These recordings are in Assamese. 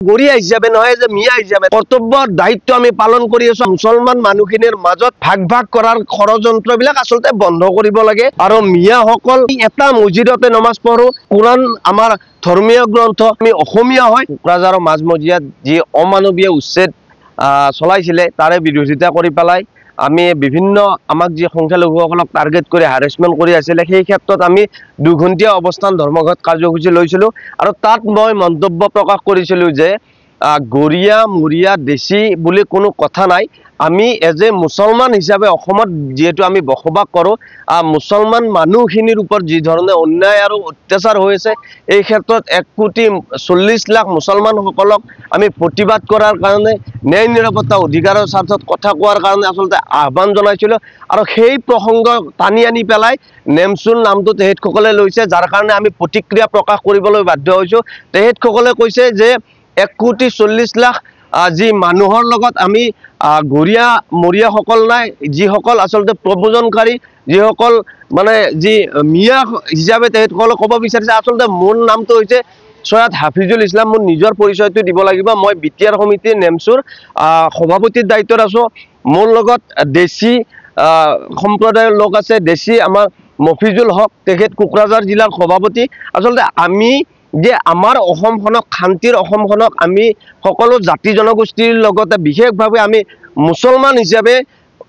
গৰিয়া হিচাপে নহয় যে মিয়া হিচাপে কৰ্তব্যৰ দায়িত্ব আমি পালন কৰি আছো। মুছলমান মানুহখিনিৰ মাজত ভাগ ভাগ কৰাৰ ষড়যন্ত্ৰবিলাক আচলতে বন্ধ কৰিব লাগে। আৰু মিয়াসকল এটা মছজিদতে নমাজ পঢ়ো, কোৰাণ আমাৰ ধৰ্মীয় গ্ৰন্থ, আমি অসমীয়া হয়। কোকৰাঝাৰৰ মাজমজিয়াত যি অমানৱীয় উচ্ছেদ চলাইছিলে তাৰে বিৰোধিতা কৰি পেলাই আমি বিভিন্ন আমাক যি সংখ্যালঘুসকলক টাৰ্গেট কৰি হাৰেছমেণ্ট কৰি আছিলে, সেই ক্ষেত্ৰত আমি 2 ঘণ্টীয়া অৱস্থান ধৰ্মঘট কাৰ্যসূচী লৈছিলোঁ। আৰু তাত মই মন্তব্য প্ৰকাশ কৰিছিলোঁ যে গৰিয়া মৰিয়া দেশী বুলি কোনো কথা নাই। আমি এজ এ মুছলমান হিচাপে অসমত যিহেতু আমি বসবাস কৰোঁ, মুছলমান মানুহখিনিৰ ওপৰত যি ধৰণে অন্যায় আৰু অত্যাচাৰ হৈ আছে, এই ক্ষেত্ৰত 1,40,00,000 মুছলমানসকলক আমি প্ৰতিবাদ কৰাৰ কাৰণে, ন্যায় নিৰাপত্তা অধিকাৰৰ স্বাৰ্থত কথা কোৱাৰ কাৰণে আচলতে আহ্বান জনাইছিলোঁ। আৰু সেই প্ৰসংগ টানি আনি পেলাই নেমচুৰ নামটো তেখেতসকলে লৈছে, যাৰ কাৰণে আমি প্ৰতিক্ৰিয়া প্ৰকাশ কৰিবলৈ বাধ্য হৈছোঁ। তেখেতসকলে কৈছে যে 1,40,00,000 যি মানুহৰ লগত আমি গৰিয়া মৰিয়াসকল নাই, যিসকল আচলতে প্ৰব্ৰজনকাৰী, যিসকল মানে যি মিয়া হিচাপে তেখেতসকলে ক'ব বিচাৰিছে। আচলতে মোৰ নামটো হৈছে সৈয়দ হাফিজুল ইছলাম। মোৰ নিজৰ পৰিচয়টো দিব লাগিব। মই বিটিআৰ সমিতি নেমচুৰ সভাপতিৰ দায়িত্বত আছোঁ। মোৰ লগত দেশী সম্প্ৰদায়ৰ লোক আছে। দেশী আমাৰ মফিজুল হক, তেখেত কোকৰাঝাৰ জিলাৰ সভাপতি। আচলতে আমি যে আমাৰ অসমখনক, শান্তিৰ অসমখনক আমি সকলো জাতি জনগোষ্ঠীৰ লগতে বিশেষভাৱে আমি মুছলমান হিচাপে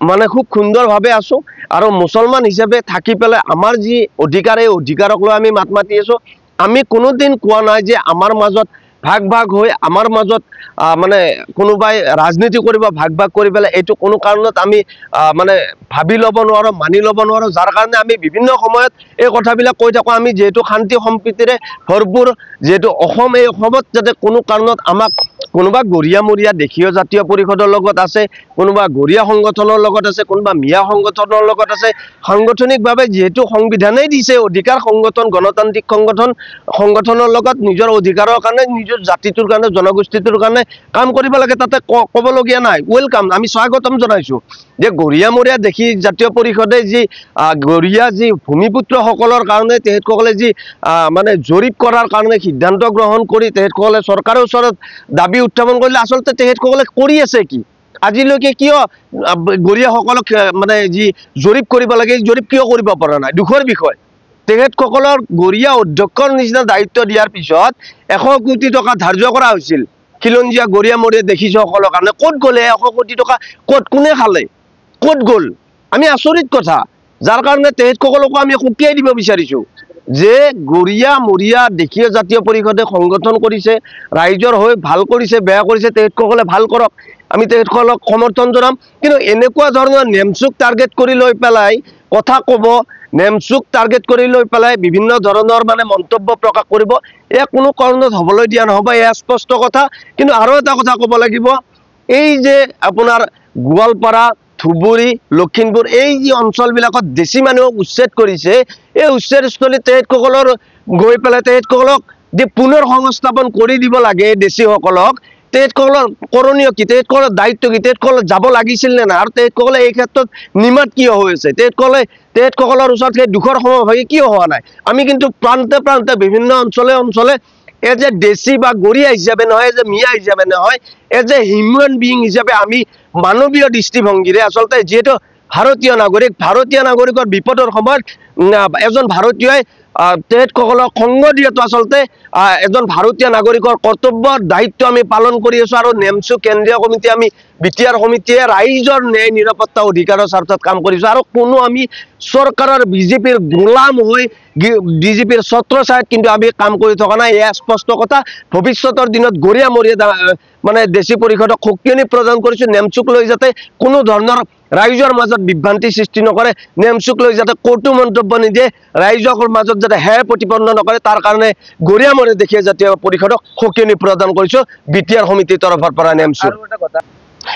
মানে খুব সুন্দৰভাৱে আছোঁ। আৰু মুছলমান হিচাপে থাকি পেলাই আমাৰ যি অধিকাৰ, এই অধিকাৰক লৈ আমি মাত মাতি আছোঁ। আমি কোনোদিন কোৱা নাই যে আমাৰ মাজত ভাগ ভাগ হৈ আমাৰ মাজত মানে কোনোবাই ৰাজনীতি কৰিব ভাগ ভাগ কৰি পেলাই, এইটো কোনো কাৰণত আমি মানে ভাবি ল'ব নোৱাৰোঁ, মানি ল'ব নোৱাৰোঁ। যাৰ কাৰণে আমি বিভিন্ন সময়ত এই কথাবিলাক কৈ থাকোঁ। আমি যিহেতু শান্তি সম্প্ৰীতিৰে ভৰপূৰ যিহেতু অসম, এই অসমত যাতে কোনো কাৰণত আমাক কোনোবা গৰিয়া মৰিয়া দেশীয় জাতীয় পৰিষদৰ লগত আছে, কোনোবা গৰিয়া সংগঠনৰ লগত আছে, কোনোবা মিয়া সংগঠনৰ লগত আছে। সাংগঠনিকভাৱে যিহেতু সংবিধানেই দিছে অধিকাৰ, সংগঠন গণতান্ত্ৰিক সংগঠনৰ লগত নিজৰ অধিকাৰৰ কাৰণে, নিজৰ জাতিটোৰ কাৰণে, জনগোষ্ঠীটোৰ কাৰণে কাম কৰিব লাগে। তাতে ক'বলগীয়া নাই, ৱেলকাম, আমি স্বাগতম জনাইছোঁ। যে গৰিয়া মৰিয়া দেশী জাতীয় পৰিষদে যি গৰিয়া যি ভূমিপুত্ৰসকলৰ কাৰণে তেখেতসকলে যি মানে জৰীপ কৰাৰ কাৰণে সিদ্ধান্ত গ্ৰহণ কৰি তেখেতসকলে চৰকাৰৰ ওচৰত দাবী উত্থাপন কৰিলে, আচলতে তেখেতসকলে কৰি আছে কি? আজিলৈকে কিয় গৰিয়াসকলক মানে যি জৰীপ কৰিব লাগে, জৰীপ কিয় কৰিব পৰা নাই? দুখৰ বিষয়। তেখেতসকলৰ গৰিয়া অধ্যক্ষৰ নিচিনা দায়িত্ব দিয়াৰ পিছত 100 কোটি টকা ধাৰ্য কৰা হৈছিল খিলঞ্জীয়া গৰিয়া মৰিয়া দেশীসকলৰ কাৰণে। ক'ত গ'লে 100 কোটি টকা? ক'ত, কোনে খালে, ক'ত গ'ল? আমি আচৰিত কথা। যাৰ কাৰণে তেখেতসকলকো আমি সকীয়াই দিব বিচাৰিছোঁ যে গৰিয়া মৰিয়া দেশীয় জাতীয় পৰিষদে সংগঠন কৰিছে, ৰাইজৰ হৈ ভাল কৰিছে, বেয়া কৰিছে, তেখেতসকলে ভাল কৰক, আমি তেখেতসকলক সমৰ্থন জনাম। কিন্তু এনেকুৱা ধৰণৰ নেমচুক টাৰ্গেট কৰি লৈ পেলাই কথা ক'ব, নেমচুক টাৰ্গেট কৰি লৈ পেলাই বিভিন্ন ধৰণৰ মানে মন্তব্য প্ৰকাশ কৰিব, এয়া কোনো কাৰণত হ'বলৈ দিয়া নহ'ব, এয়া স্পষ্ট কথা। কিন্তু আৰু এটা কথা ক'ব লাগিব, এই যে আপোনাৰ গোৱালপাৰা, ধুবুৰী, লখিমপুৰ, এই যি অঞ্চলবিলাকত দেশী মানুহক উচ্ছেদ কৰিছে, এই উচ্ছেদস্থলীত তেখেতসকলৰ গৈ পেলাই তেখেতসকলক যে পুনৰ সংস্থাপন কৰি দিব লাগে দেশীসকলক, তেখেতসকলৰ কৰণীয় কি? তেখেতসকলৰ দায়িত্ব কি? তেখেতসকলে যাব লাগিছিল নে নাই? আৰু তেখেতসকলে এই ক্ষেত্ৰত নিমাত কিয় হৈ আছে? তেখেতসকলৰ ওচৰত সেই দুখৰ সমভাগী কিয় হোৱা নাই? আমি কিন্তু প্ৰান্তে প্ৰান্তে বিভিন্ন অঞ্চলে এজ এ দেশী বা গৰিয়া হিচাপে নহয়, এজ এ মিয়া হিচাপে নহয়, এজ এ হিউমেন বিং হিচাপে আমি মানৱীয় দৃষ্টিভংগীৰে আচলতে যিহেতু ভাৰতীয় নাগৰিকৰ বিপদৰ সময়ত এজন ভাৰতীয়ই তেখেতসকলক সংগ দিয়াটো আচলতে এজন ভাৰতীয় নাগৰিকৰ কৰ্তব্যৰ দায়িত্ব আমি পালন কৰি আছোঁ। আৰু নেমচু কেন্দ্ৰীয় কমিটি, আমি বিটিআৰ সমিতিয়ে ৰাইজৰ ন্যায় নিৰাপত্তা অধিকাৰৰ স্বাৰ্থত কাম কৰিছোঁ। আৰু কোনো আমি চৰকাৰৰ বিজেপিৰ গোলাম হৈ বিজেপিৰ ছত্ৰছায়াত কিন্তু আমি কাম কৰি থকা নাই, এয়া স্পষ্ট কথা। ভৱিষ্যতৰ দিনত গৰিয়া মৰিয়া মানে দেশী পৰিষদক সকিয়নি প্ৰদান কৰিছোঁ। নেমচুক লৈ যাতে কোনো ধৰণৰ ৰাইজৰ মাজত বিভ্ৰান্তি সৃষ্টি নকৰে, নেমচুক লৈ যাতে কটু মন্তব্য নিদিয়ে, ৰাইজৰ মাজত যাতে হেৰ প্ৰতিপন্ন নকৰে, তাৰ কাৰণে গৰিয়া মৰিয়া দেশীয় জাতীয় পৰিষদক সকিয়নি প্ৰদান কৰিছোঁ বিটিআৰ সমিতিৰ তৰফৰ পৰা নেমচুক।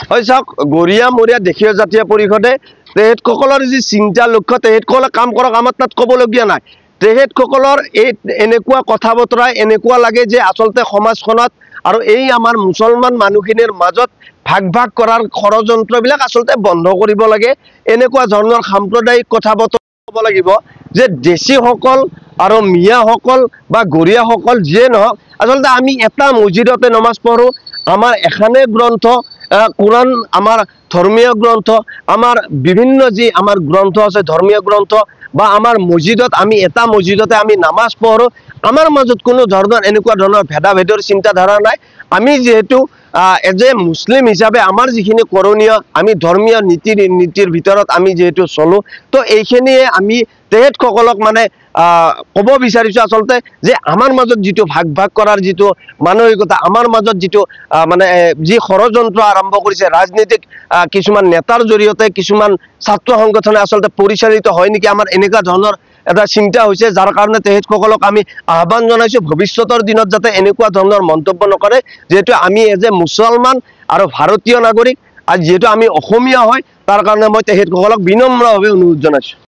হয়, চাওক, গৰিয়া মৰিয়া দেশীয় জাতীয় পৰিষদে তেখেতসকলৰ যি চিন্তা লক্ষ্য, তেখেতসকলে কাম কৰক, আমাৰ তাত ক'বলগীয়া নাই। তেখেতসকলৰ এই এনেকুৱা কথা বতৰা এনেকুৱা লাগে যে আচলতে সমাজখনত আৰু এই আমাৰ মুছলমান মানুহখিনিৰ মাজত ভাগ ভাগ কৰাৰ ষড়যন্ত্ৰবিলাক আচলতে বন্ধ কৰিব লাগে। এনেকুৱা ধৰণৰ সাম্প্ৰদায়িক কথা বতৰা হ'ব লাগিব যে দেশীসকল আৰু মিয়াসকল বা গৰিয়াসকল যিয়ে নহওক আচলতে আমি এটা মছজিদতে নমাজ পঢ়ো আমাৰ এখানে গ্ৰন্থ কোৰাণ আমাৰ ধৰ্মীয় গ্ৰন্থ আমাৰ বিভিন্ন যি আমাৰ গ্ৰন্থ আছে ধৰ্মীয় গ্ৰন্থ বা আমাৰ মছজিদত আমি এটা মছজিদতে আমি নামাজ পঢ়ো আমাৰ মাজত কোনো ধৰণৰ এনেকুৱা ধৰণৰ ভেদাভেদৰ চিন্তাধাৰা নাই আমি যেহেতু এজ এ মুছলিম হিচাপে আমাৰ যিখিনি কৰণীয় আমি ধৰ্মীয় নীতিৰ ভিতৰত আমি যেহেতু চলো তো এইখিনিয়ে আমি তেখেতসকলক মানে ক'ব বিচাৰিছোঁ আচলতে যে আমাৰ মাজত যিটো ভাগ কৰাৰ যিটো মানসিকতা আমাৰ মাজত যিটো মানে যি ষড়যন্ত্ৰ আৰম্ভ কৰিছে ৰাজনীতিক কিছুমান নেতাৰ জৰিয়তে কিছুমান ছাত্ৰ সংগঠনে আচলতে পৰিচালিত হয় নেকি আমাৰ এনেকুৱা ধৰণৰ এটা চিন্তা হৈছে যাৰ কাৰণে তেখেতসকলক আমি আহ্বান জনাইছোঁ ভৱিষ্যতৰ দিনত যাতে এনেকুৱা ধৰণৰ মন্তব্য নকৰে যেহেতু আমি এজ এ মুছলমান আৰু ভাৰতীয় নাগৰিক আৰু যেহেতু আমি অসমীয়া হয় তাৰ কাৰণে মই তেখেতসকলক বিনম্ৰভাৱে অনুৰোধ জনাইছোঁ